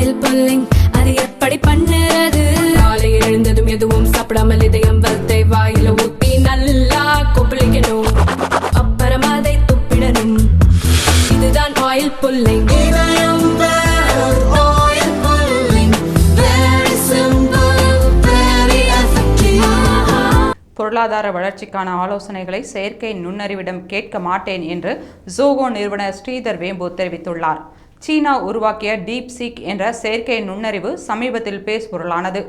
Oil pulling, அது எப்படி பண்ணுறது? காலையில் எழுந்ததும் எதுவும் சாப்பிடாமல் இதயம் வளத்தை வாயில ஊத்தி நல்லா கொப்பளிக்கணும், அப்புறம் அதை துப்பிடணும். இதுதான் ஆயில் புல்லிங். பொருளாதார வளர்ச்சிக்கான ஆலோசனைகளை செயற்கை நுண்ணறிவிடம் கேட்க மாட்டேன் என்று ஜோகோ நிறுவனர் ஸ்ரீதர் வேம்பு தெரிவித்துள்ளார். சீனா உருவாக்கிய டீப்சீக் என்ற செயற்கை நுண்ணறிவு சமீபத்தில் பேசுபொருளானது.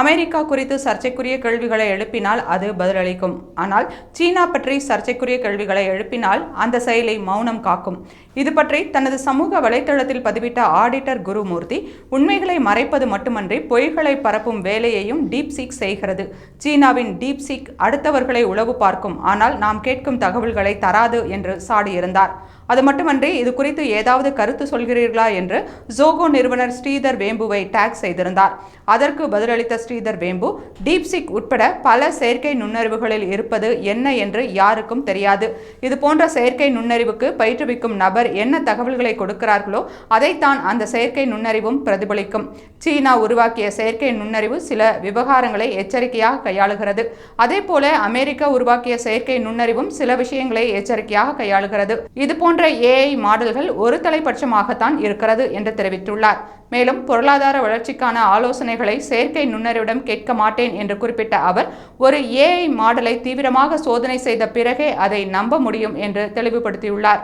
அமெரிக்கா குறித்து சர்ச்சைக்குரிய கேள்விகளை எழுப்பினால் அது பதிலளிக்கும். ஆனால் சீனா பற்றி சர்ச்சைக்குரிய கேள்விகளை எழுப்பினால் அந்த செயலை மௌனம் காக்கும். இது பற்றி தனது சமூக வலைதளத்தில் பதிவிட்ட ஆடிட்டர் குருமூர்த்தி, உண்மைகளை மறைப்பது மட்டுமன்றி பொய்களை பரப்பும் வேலையையும் டீப்சீக் செய்கிறது. சீனாவின் டீப்சீக் அடுத்தவர்களை உளவு பார்க்கும், ஆனால் நாம் கேட்கும் தகவல்களை தராது என்று சாடியிருந்தார். அது மட்டுமன்றி இது குறித்து ஏதாவது கருத்து சொல்கிறீர்களா என்று ஜோகோ நிறுவனர் ஸ்ரீதர் வேம்புவை டேக் செய்திருந்தார். அதற்கு பதிலளித்த ஸ்ரீதர் வேம்பு, டீப்சீக் உட்பட பல செயற்கை நுண்ணறிவுகளில் இருப்பது என்ன என்று யாருக்கும் தெரியாது. இது போன்ற செயற்கை நுண்ணறிவுக்கு பயிற்றுவிக்கும் நபர் என்ன தகவல்களை கொடுக்கிறார்களோ அதைத்தான் அந்த செயற்கை நுண்ணறிவும் பிரதிபலிக்கும். சீனா உருவாக்கிய செயற்கை நுண்ணறிவு சில விவகாரங்களை எச்சரிக்கையாக கையாளுகிறது. அதே போல அமெரிக்கா உருவாக்கிய செயற்கை நுண்ணறிவும் சில விஷயங்களை எச்சரிக்கையாக கையாளுகிறது. இது போன்ற AI மாடல்கள் ஒரு தலைப்பட்சமாகத்தான் இருக்கிறது என்று தெரிவித்துள்ளார். மேலும் பொருளாதார வளர்ச்சிக்கான ஆலோசனைகளை செயற்கை நுண்ணறிவிடம் கேட்க மாட்டேன் என்று குறிப்பிட்ட அவர், ஒரு AI மாடலை தீவிரமாக சோதனை செய்த பிறகே அதை நம்ப முடியும் என்று தெளிவுபடுத்தியுள்ளார்.